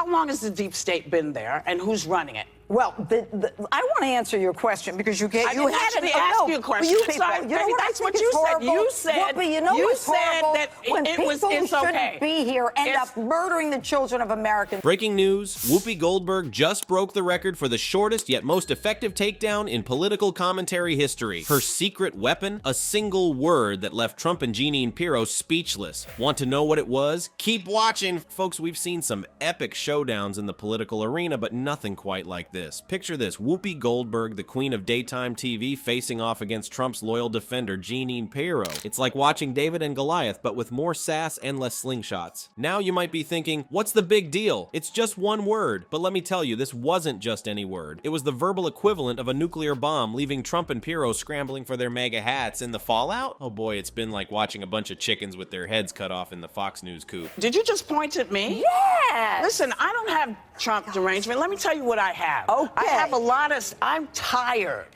how long has the deep state been there, and who's running it? Well, I want to answer your question because you didn't actually ask you a question. You know what? That's what you said. You said. Whoopi, you know what's horrible? That when people who shouldn't be here end up murdering the children of Americans. Breaking news: Whoopi Goldberg just broke the record for the shortest yet most effective takedown in political commentary history. Her secret weapon? A single word that left Trump and Jeanine Pirro speechless. Want to know what it was? Keep watching. Folks, we've seen some epic showdowns in the political arena, but nothing quite like this. Picture this: Whoopi Goldberg, the queen of daytime TV, facing off against Trump's loyal defender, Jeanine Pirro. It's like watching David and Goliath, but with more sass and less slingshots. Now you might be thinking, what's the big deal? It's just one word. But let me tell you, this wasn't just any word. It was the verbal equivalent of a nuclear bomb, leaving Trump and Pirro scrambling for their mega hats. In the fallout? Oh boy, it's been like watching a bunch of chickens with their heads cut off in the Fox News coop. Did you just point at me? Yes! Listen, I don't have Trump derangement. Let me tell you what I have. Okay. I have I'm tired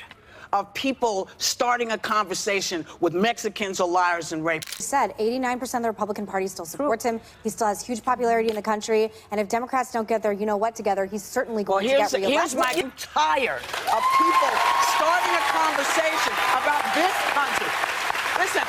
of people starting a conversation with Mexicans or liars and rapists. He said 89% of the Republican Party still supports him. He still has huge popularity in the country. And if Democrats don't get their you-know-what together, he's certainly going to get reelected. I'm tired of people starting a conversation about this country. Listen,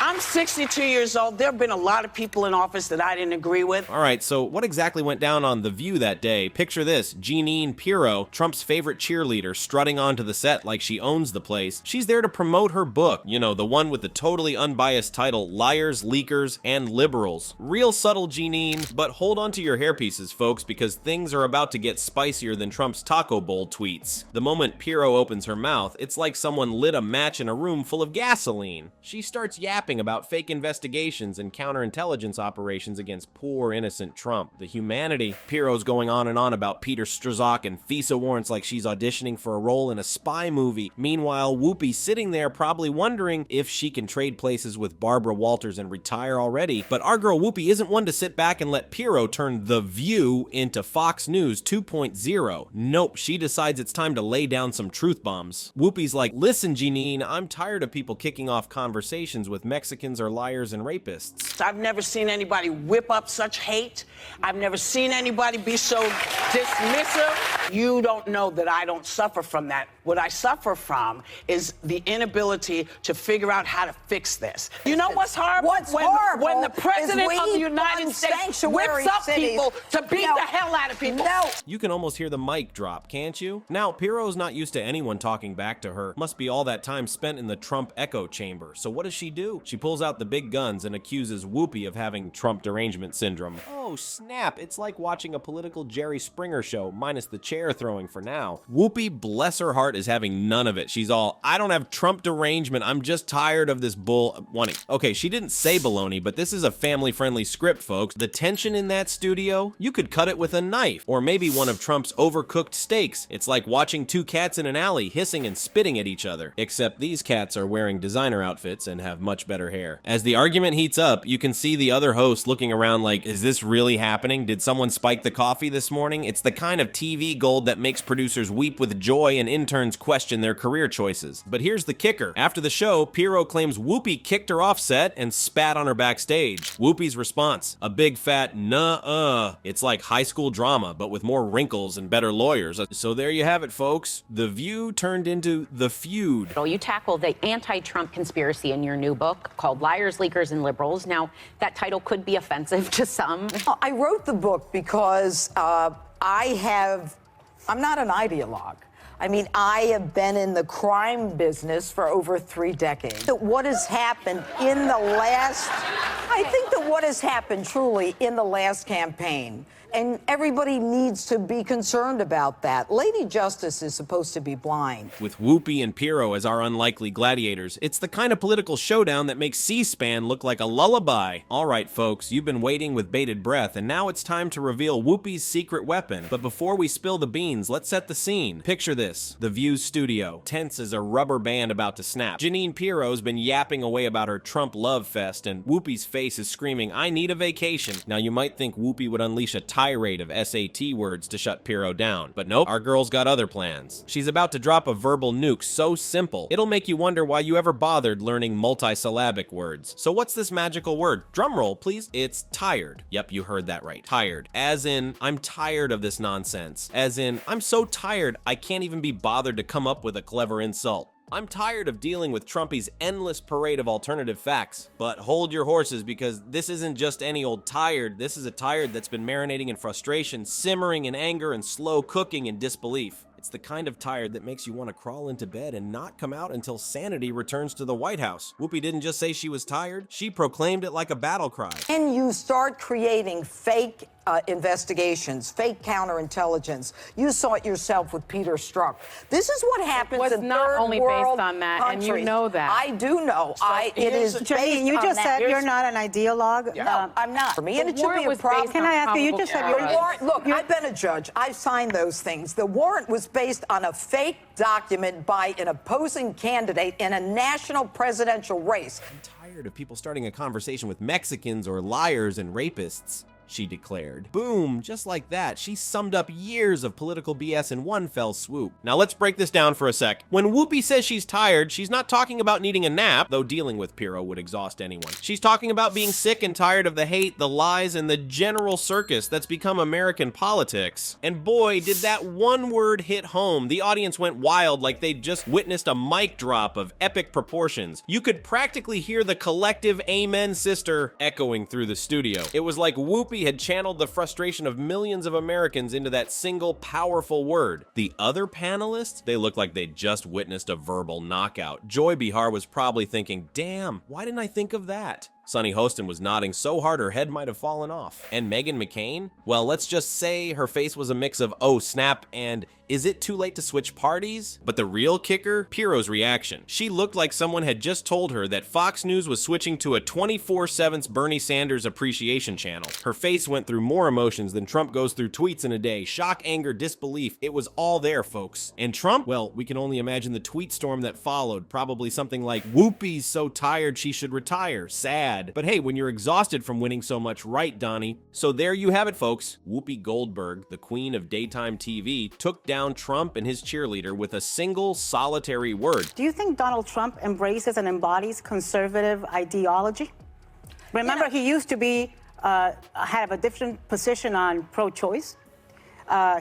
I'm 62 years old. There have been a lot of people in office that I didn't agree with. All right, so what exactly went down on The View that day? Picture this: Jeanine Pirro, Trump's favorite cheerleader, strutting onto the set like she owns the place. She's there to promote her book, you know, the one with the totally unbiased title, Liars, Leakers, and Liberals. Real subtle, Jeanine, but hold on to your hairpieces, folks, because things are about to get spicier than Trump's taco bowl tweets. The moment Pirro opens her mouth, it's like someone lit a match in a room full of gasoline. She starts yapping about fake investigations and counterintelligence operations against poor, innocent Trump. The humanity. Pirro's going on and on about Peter Strzok and FISA warrants like she's auditioning for a role in a spy movie. Meanwhile, Whoopi's sitting there probably wondering if she can trade places with Barbara Walters and retire already. But our girl Whoopi isn't one to sit back and let Pirro turn The View into Fox News 2.0. Nope, she decides it's time to lay down some truth bombs. Whoopi's like, listen, Jeanine, I'm tired of people kicking off conversations with Mexicans are liars and rapists. I've never seen anybody whip up such hate. I've never seen anybody be so dismissive. You don't know that I don't suffer from that. What I suffer from is the inability to figure out how to fix this. You know what's horrible? When the president of the United States whips up people to beat the hell out of people. No. You can almost hear the mic drop, can't you? Now, Pirro's not used to anyone talking back to her. Must be all that time spent in the Trump echo chamber. So what does she do? She pulls out the big guns and accuses Whoopi of having Trump derangement syndrome. Oh snap, it's like watching a political Jerry Springer show, minus the chair throwing for now. Whoopi, bless her heart, is having none of it. She's all, I don't have Trump derangement, I'm just tired of this bull wanting. Okay, she didn't say baloney, but this is a family-friendly script, folks. The tension in that studio, you could cut it with a knife, or maybe one of Trump's overcooked steaks. It's like watching two cats in an alley hissing and spitting at each other. Except these cats are wearing designer outfits and have much better hair. As the argument heats up, you can see the other host looking around like, is this really happening? Did someone spike the coffee this morning? It's the kind of TV gold that makes producers weep with joy and interns question their career choices. But here's the kicker. After the show, Pirro claims Whoopi kicked her off set and spat on her backstage. Whoopi's response, a big fat nuh-uh. It's like high school drama, but with more wrinkles and better lawyers. So there you have it, folks. The View turned into The Feud. You tackle the anti-Trump conspiracy in your new book called Liars, Leakers, and Liberals. Now, that title could be offensive to some. I wrote the book because I'm not an ideologue. I mean, I have been in the crime business for over 3 decades. What has happened in the last, I think that what has happened truly in the last campaign, and everybody needs to be concerned about that. Lady Justice is supposed to be blind. With Whoopi and Pirro as our unlikely gladiators, it's the kind of political showdown that makes C-SPAN look like a lullaby. All right, folks, you've been waiting with bated breath, and now it's time to reveal Whoopi's secret weapon. But before we spill the beans, let's set the scene. Picture this. this. The View studio, tense as a rubber band about to snap. Jeanine Pirro's been yapping away about her Trump love fest, and Whoopi's face is screaming, "I need a vacation." Now you might think Whoopi would unleash a tirade of SAT words to shut Pirro down, but nope, our girl's got other plans. She's about to drop a verbal nuke so simple, it'll make you wonder why you ever bothered learning multisyllabic words. So what's this magical word? Drumroll, please. It's tired. Yep, you heard that right. Tired. As in, I'm tired of this nonsense. As in, I'm so tired I can't even be bothered to come up with a clever insult. I'm tired of dealing with Trumpy's endless parade of alternative facts. But hold your horses, because this isn't just any old tired. This is a tired that's been marinating in frustration, simmering in anger, and slow cooking in disbelief. It's the kind of tired that makes you want to crawl into bed and not come out until sanity returns to the White House. Whoopi didn't just say she was tired, she proclaimed it like a battle cry. And you start creating fake investigations, fake counterintelligence. You saw it yourself with Peter Strzok. This is what happens was in not third only world based on that, and you countries. know that. I do know. It is based Jeanine, you on just that. said you're not an ideologue. No, I'm not. For me, and it should warrant be a was problem. based Can I ask you? You just said The you're. warrant, look, I've been a judge. I've signed those things. The warrant was based on a fake document by an opposing candidate in a national presidential race. I'm tired of people starting a conversation with Mexicans or liars and rapists, she declared. Boom, just like that, she summed up years of political BS in one fell swoop. Now let's break this down for a sec. When Whoopi says she's tired, she's not talking about needing a nap, though dealing with Pirro would exhaust anyone. She's talking about being sick and tired of the hate, the lies, and the general circus that's become American politics. And boy, did that one word hit home. The audience went wild like they'd just witnessed a mic drop of epic proportions. You could practically hear the collective amen sister echoing through the studio. It was like Whoopi had channeled the frustration of millions of Americans into that single powerful word. The other panelists, they looked like they'd just witnessed a verbal knockout. Joy Behar was probably thinking, damn, why didn't I think of that? Sonny Hostin was nodding so hard her head might have fallen off. And Meghan McCain? Well, let's just say her face was a mix of oh snap and is it too late to switch parties? But the real kicker? Pirro's reaction. She looked like someone had just told her that Fox News was switching to a 24/7 Bernie Sanders appreciation channel. Her face went through more emotions than Trump goes through tweets in a day. Shock, anger, disbelief. It was all there, folks. And Trump? Well, we can only imagine the tweet storm that followed. Probably something like, Whoopi's so tired she should retire. Sad. But hey, when you're exhausted from winning so much, right, Donnie? So there you have it, folks. Whoopi Goldberg, the queen of daytime TV, took down Trump and his cheerleader with a single solitary word. Do you think Donald Trump embraces and embodies conservative ideology? Remember, he used to be have a different position on pro-choice.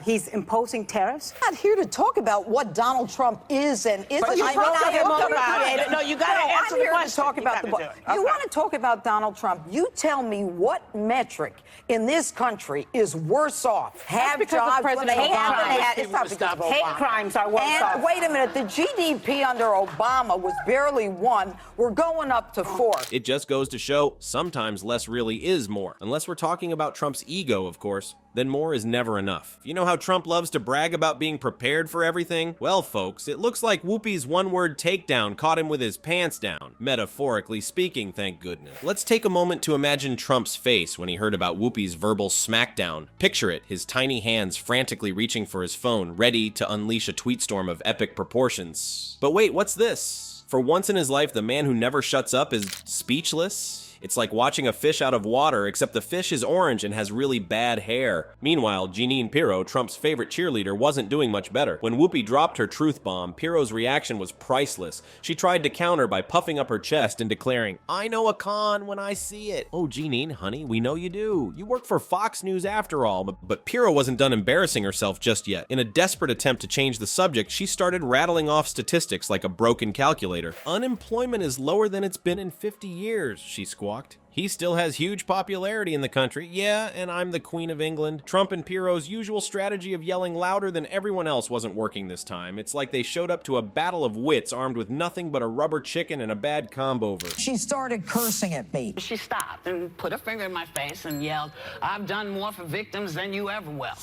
He's imposing tariffs. I'm not here to talk about what Donald Trump is and isn't. But you talk about it. No, you got to answer the question. I'm here to talk about the book. You want to talk about Donald Trump? You tell me what metric in this country is worse off. Have jobs when they haven't had. It's not because of Obama. Hate crimes are worse off. And wait a minute, the GDP under Obama was barely 1. We're going up to 4. It just goes to show sometimes less really is more. Unless we're talking about Trump's ego, of course. Then more is never enough. You know how Trump loves to brag about being prepared for everything? Well, folks, it looks like Whoopi's one-word takedown caught him with his pants down. Metaphorically speaking, thank goodness. Let's take a moment to imagine Trump's face when he heard about Whoopi's verbal smackdown. Picture it, his tiny hands frantically reaching for his phone, ready to unleash a tweet storm of epic proportions. But wait, what's this? For once in his life, the man who never shuts up is speechless. It's like watching a fish out of water, except the fish is orange and has really bad hair. Meanwhile, Jeanine Pirro, Trump's favorite cheerleader, wasn't doing much better. When Whoopi dropped her truth bomb, Pirro's reaction was priceless. She tried to counter by puffing up her chest and declaring, I know a con when I see it. Oh, Jeanine, honey, we know you do. You work for Fox News after all. But Pirro wasn't done embarrassing herself just yet. In a desperate attempt to change the subject, she started rattling off statistics like a broken calculator. Unemployment is lower than it's been in 50 years, she squawked. He still has huge popularity in the country. Yeah, and I'm the Queen of England. Trump and Pirro's usual strategy of yelling louder than everyone else wasn't working this time. It's like they showed up to a battle of wits armed with nothing but a rubber chicken and a bad comb-over. She started cursing at me. She stopped and put her finger in my face and yelled, I've done more for victims than you ever will.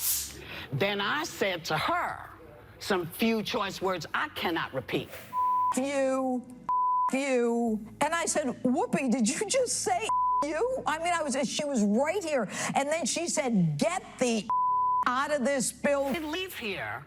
Then I said to her some few choice words I cannot repeat. You. And I said, Whoopi, did you just say you? I mean, she was right here. And then she said, get the out of this building. I didn't leave here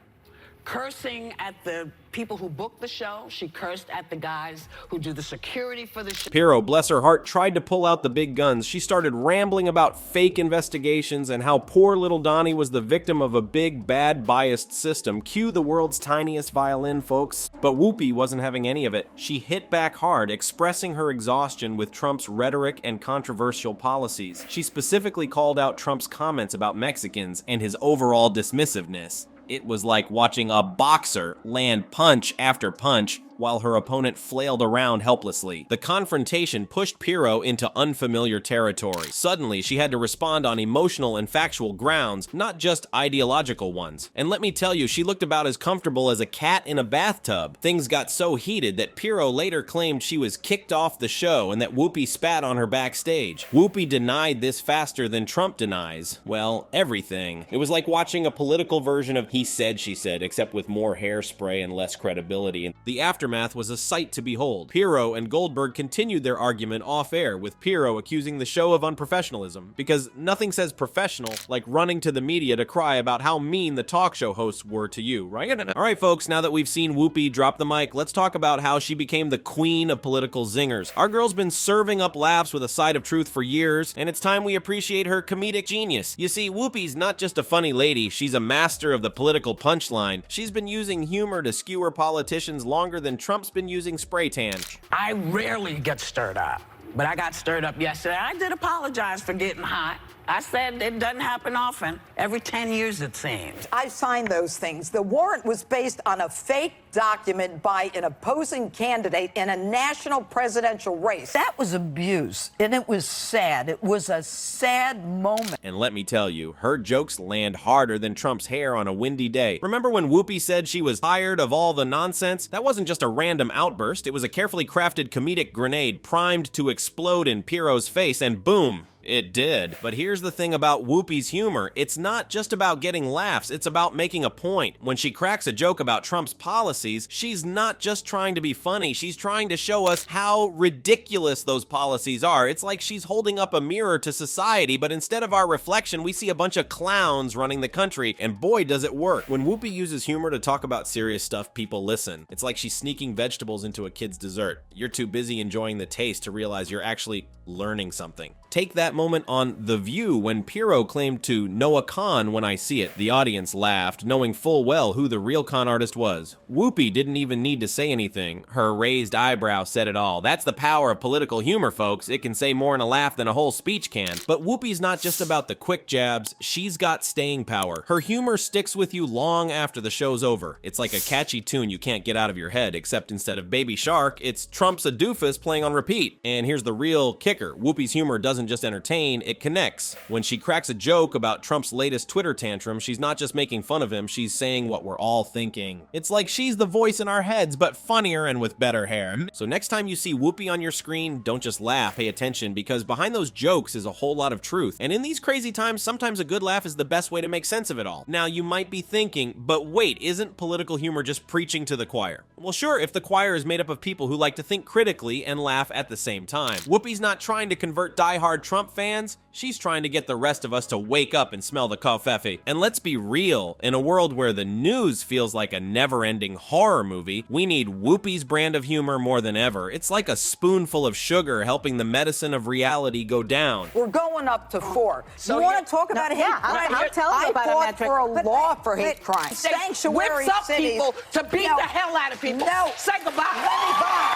cursing at the people who book the show. She cursed at the guys who do the security for the show. Pirro, bless her heart, tried to pull out the big guns. She started rambling about fake investigations and how poor little Donnie was the victim of a big, bad, biased system. Cue the world's tiniest violin, folks. But Whoopi wasn't having any of it. She hit back hard, expressing her exhaustion with Trump's rhetoric and controversial policies. She specifically called out Trump's comments about Mexicans and his overall dismissiveness. It was like watching a boxer land punch after punch while her opponent flailed around helplessly. The confrontation pushed Pirro into unfamiliar territory. Suddenly, she had to respond on emotional and factual grounds, not just ideological ones. And let me tell you, she looked about as comfortable as a cat in a bathtub. Things got so heated that Pirro later claimed she was kicked off the show and that Whoopi spat on her backstage. Whoopi denied this faster than Trump denies, well, everything. It was like watching a political version of He Said, She Said, except with more hairspray and less credibility. And the aftermath was a sight to behold. Pirro and Goldberg continued their argument off-air, with Pirro accusing the show of unprofessionalism, because nothing says professional like running to the media to cry about how mean the talk show hosts were to you, right? Alright folks, now that we've seen Whoopi drop the mic, let's talk about how she became the queen of political zingers. Our girl's been serving up laughs with a side of truth for years, and it's time we appreciate her comedic genius. You see, Whoopi's not just a funny lady, she's a master of the political punchline. She's been using humor to skewer politicians longer than Trump's been using spray tan. I rarely get stirred up, but I got stirred up yesterday. I did apologize for getting hot. I said it doesn't happen often. Every 10 years, it seems. I signed those things. The warrant was based on a fake document by an opposing candidate in a national presidential race. That was abuse, and it was sad. It was a sad moment. And let me tell you, her jokes land harder than Trump's hair on a windy day. Remember when Whoopi said she was tired of all the nonsense? That wasn't just a random outburst. It was a carefully crafted comedic grenade primed to explode in Pirro's face, and boom. It did. But here's the thing about Whoopi's humor. It's not just about getting laughs, it's about making a point. When she cracks a joke about Trump's policies, she's not just trying to be funny, she's trying to show us how ridiculous those policies are. It's like she's holding up a mirror to society, but instead of our reflection, we see a bunch of clowns running the country, and boy does it work. When Whoopi uses humor to talk about serious stuff, people listen. It's like she's sneaking vegetables into a kid's dessert. You're too busy enjoying the taste to realize you're actually learning something. Take that moment on The View when Pirro claimed to know a con when I see it. The audience laughed, knowing full well who the real con artist was. Whoopi didn't even need to say anything. Her raised eyebrow said it all. That's the power of political humor, folks. It can say more in a laugh than a whole speech can. But Whoopi's not just about the quick jabs, she's got staying power. Her humor sticks with you long after the show's over. It's like a catchy tune you can't get out of your head, except instead of Baby Shark, it's Trump's a doofus playing on repeat. And here's the real kicker. Whoopi's humor doesn't just entertain, it connects. When she cracks a joke about Trump's latest Twitter tantrum, she's not just making fun of him, she's saying what we're all thinking. It's like she's the voice in our heads, but funnier and with better hair. So next time you see Whoopi on your screen, don't just laugh, pay attention, because behind those jokes is a whole lot of truth. And in these crazy times, sometimes a good laugh is the best way to make sense of it all. Now, you might be thinking, but wait, isn't political humor just preaching to the choir? Well, sure, if the choir is made up of people who like to think critically and laugh at the same time. Whoopi's not trying to convert diehard Trump fans, she's trying to get the rest of us to wake up and smell the covfefe. And let's be real, in a world where the news feels like a never-ending horror movie, we need Whoopi's brand of humor more than ever. It's like a spoonful of sugar helping the medicine of reality go down. We're going up to 4. So you want to talk about hate crime? I'll tell you I about a fought metric. for a law for hate crime. They Sanctuary whips up cities. people to beat No. the hell out of people. No. Say goodbye. Let me buy.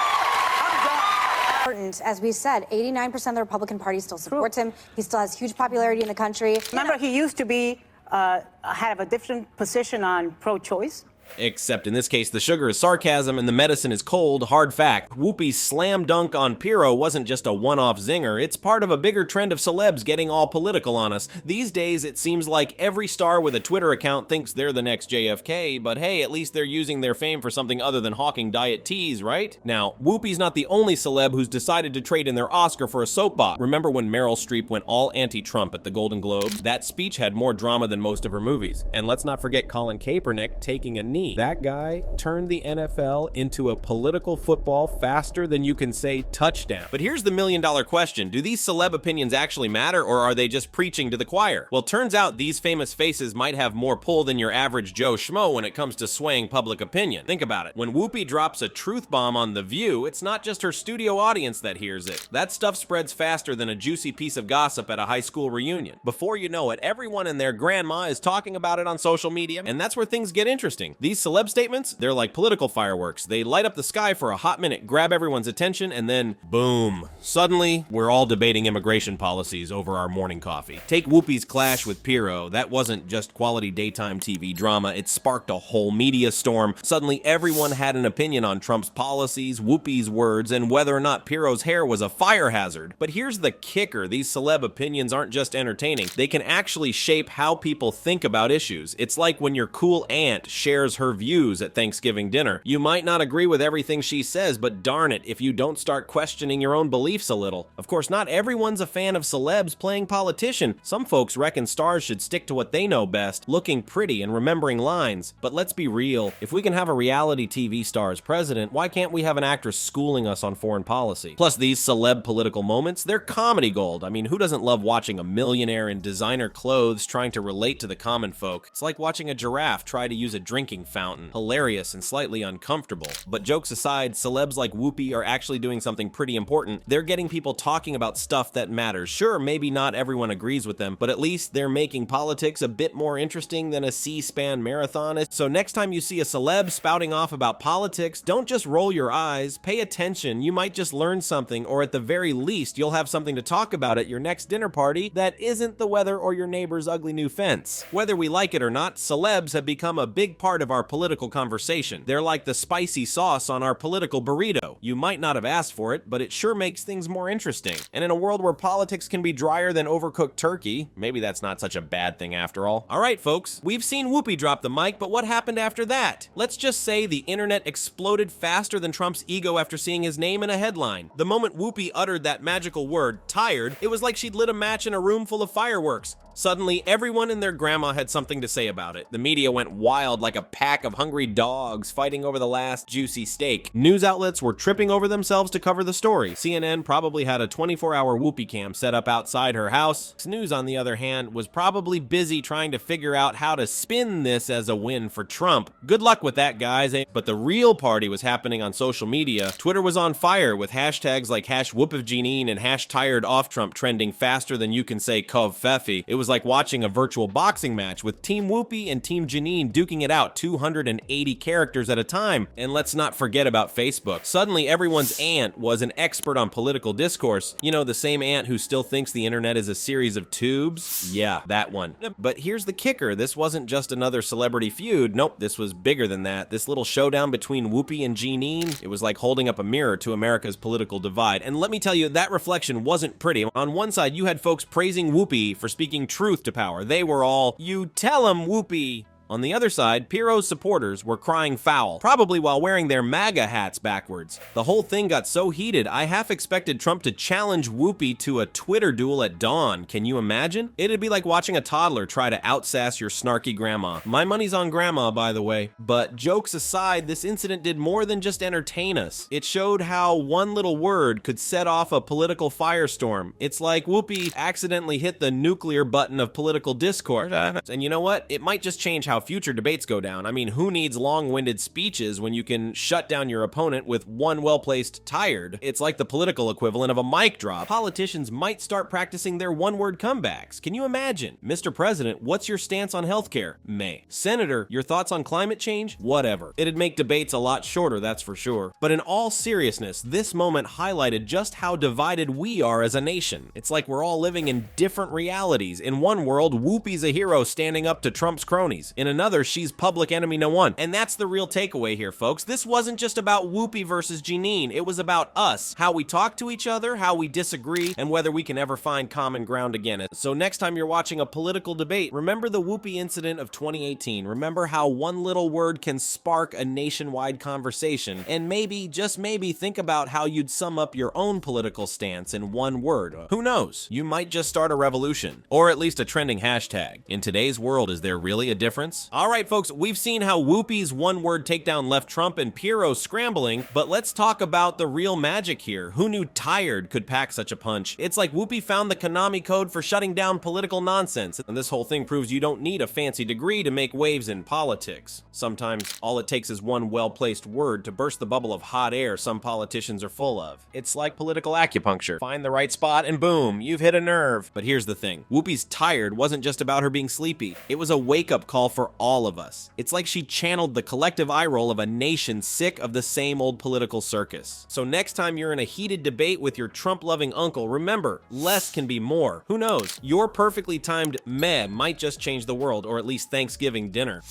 I'm done. Important. As we said, 89% of the Republican Party still supports him. He still has huge popularity in the country. Remember, he used to be, had a different position on pro-choice. Except in this case, the sugar is sarcasm and the medicine is cold, hard fact. Whoopi's slam dunk on Pirro wasn't just a one-off zinger, it's part of a bigger trend of celebs getting all political on us. These days, it seems like every star with a Twitter account thinks they're the next JFK, but hey, at least they're using their fame for something other than hawking diet teas, right? Now, Whoopi's not the only celeb who's decided to trade in their Oscar for a soapbox. Remember when Meryl Streep went all anti-Trump at the Golden Globe? That speech had more drama than most of her movies. And let's not forget Colin Kaepernick taking a knee. That guy turned the NFL into a political football faster than you can say touchdown. But here's the million-dollar question. Do these celeb opinions actually matter, or are they just preaching to the choir? Well, turns out these famous faces might have more pull than your average Joe Schmo when it comes to swaying public opinion. Think about it. When Whoopi drops a truth bomb on The View, it's not just her studio audience that hears it. That stuff spreads faster than a juicy piece of gossip at a high school reunion. Before you know it, everyone and their grandma is talking about it on social media, and that's where things get interesting. These celeb statements, they're like political fireworks. They light up the sky for a hot minute, grab everyone's attention, and then boom. Suddenly, we're all debating immigration policies over our morning coffee. Take Whoopi's clash with Pirro. That wasn't just quality daytime TV drama. It sparked a whole media storm. Suddenly, everyone had an opinion on Trump's policies, Whoopi's words, and whether or not Pirro's hair was a fire hazard. But here's the kicker. These celeb opinions aren't just entertaining. They can actually shape how people think about issues. It's like when your cool aunt shares her views at Thanksgiving dinner. You might not agree with everything she says, but darn it if you don't start questioning your own beliefs a little. Of course, not everyone's a fan of celebs playing politician. Some folks reckon stars should stick to what they know best, looking pretty and remembering lines. But let's be real, if we can have a reality TV star as president, why can't we have an actress schooling us on foreign policy? Plus, these celeb political moments, they're comedy gold. I mean, who doesn't love watching a millionaire in designer clothes trying to relate to the common folk? It's like watching a giraffe try to use a drinking fountain. Hilarious and slightly uncomfortable. But jokes aside, celebs like Whoopi are actually doing something pretty important. They're getting people talking about stuff that matters. Sure, maybe not everyone agrees with them, but at least they're making politics a bit more interesting than a C-SPAN marathon. So next time you see a celeb spouting off about politics, don't just roll your eyes. Pay attention. You might just learn something, or at the very least, you'll have something to talk about at your next dinner party that isn't the weather or your neighbor's ugly new fence. Whether we like it or not, celebs have become a big part of our political conversation. They're like the spicy sauce on our political burrito. You might not have asked for it, but it sure makes things more interesting. And in a world where politics can be drier than overcooked turkey, maybe that's not such a bad thing after all. All right, folks, we've seen Whoopi drop the mic, but what happened after that? Let's just say the internet exploded faster than Trump's ego after seeing his name in a headline. The moment Whoopi uttered that magical word, tired, it was like she'd lit a match in a room full of fireworks. Suddenly, everyone and their grandma had something to say about it. The media went wild like a pack of hungry dogs fighting over the last juicy steak. News outlets were tripping over themselves to cover the story. CNN probably had a 24-hour Whoopi cam set up outside her house. News, on the other hand, was probably busy trying to figure out how to spin this as a win for Trump. Good luck with that, guys. But the real party was happening on social media. Twitter was on fire with hashtags like #WhoopofJeanine and #TiredOffTrump trending faster than you can say Kov Fefi. It was like watching a virtual boxing match with Team Whoopi and Team Jeanine duking it out 280 characters at a time. And let's not forget about Facebook. Suddenly, everyone's aunt was an expert on political discourse. You know, the same aunt who still thinks the internet is a series of tubes? Yeah, that one. But here's the kicker. This wasn't just another celebrity feud. Nope, this was bigger than that. This little showdown between Whoopi and Jeanine, it was like holding up a mirror to America's political divide. And let me tell you, that reflection wasn't pretty. On one side, you had folks praising Whoopi for speaking truth to power. They were all, "You tell 'em, Whoopi." On the other side, Pirro's supporters were crying foul, probably while wearing their MAGA hats backwards. The whole thing got so heated, I half expected Trump to challenge Whoopi to a Twitter duel at dawn. Can you imagine? It'd be like watching a toddler try to outsass your snarky grandma. My money's on grandma, by the way. But jokes aside, this incident did more than just entertain us. It showed how one little word could set off a political firestorm. It's like Whoopi accidentally hit the nuclear button of political discourse. And you know what? It might just change how future debates go down. I mean, who needs long-winded speeches when you can shut down your opponent with one well-placed tired? It's like the political equivalent of a mic drop. Politicians might start practicing their one-word comebacks. Can you imagine? Mr. President, what's your stance on healthcare? May. Senator, your thoughts on climate change? Whatever. It'd make debates a lot shorter, that's for sure. But in all seriousness, this moment highlighted just how divided we are as a nation. It's like we're all living in different realities. In one world, Whoopi's a hero standing up to Trump's cronies. In another, she's public enemy no one. And that's the real takeaway here, folks. This wasn't just about Whoopi versus Jeanine. It was about us, how we talk to each other, how we disagree, and whether we can ever find common ground again. So next time you're watching a political debate, remember the Whoopi incident of 2018. Remember how one little word can spark a nationwide conversation. And maybe, just maybe, think about how you'd sum up your own political stance in one word. Who knows? You might just start a revolution, or at least a trending hashtag. In today's world, is there really a difference sense? All right, folks, we've seen how Whoopi's one-word takedown left Trump and Pirro scrambling, but let's talk about the real magic here. Who knew tired could pack such a punch? It's like Whoopi found the Konami code for shutting down political nonsense, and this whole thing proves you don't need a fancy degree to make waves in politics. Sometimes all it takes is one well-placed word to burst the bubble of hot air some politicians are full of. It's like political acupuncture. Find the right spot and boom, you've hit a nerve. But here's the thing. Whoopi's tired wasn't just about her being sleepy. It was a wake-up call for all of us. It's like she channeled the collective eye roll of a nation sick of the same old political circus. So next time you're in a heated debate with your Trump-loving uncle, remember, less can be more. Who knows? Your perfectly timed meh might just change the world, or at least Thanksgiving dinner.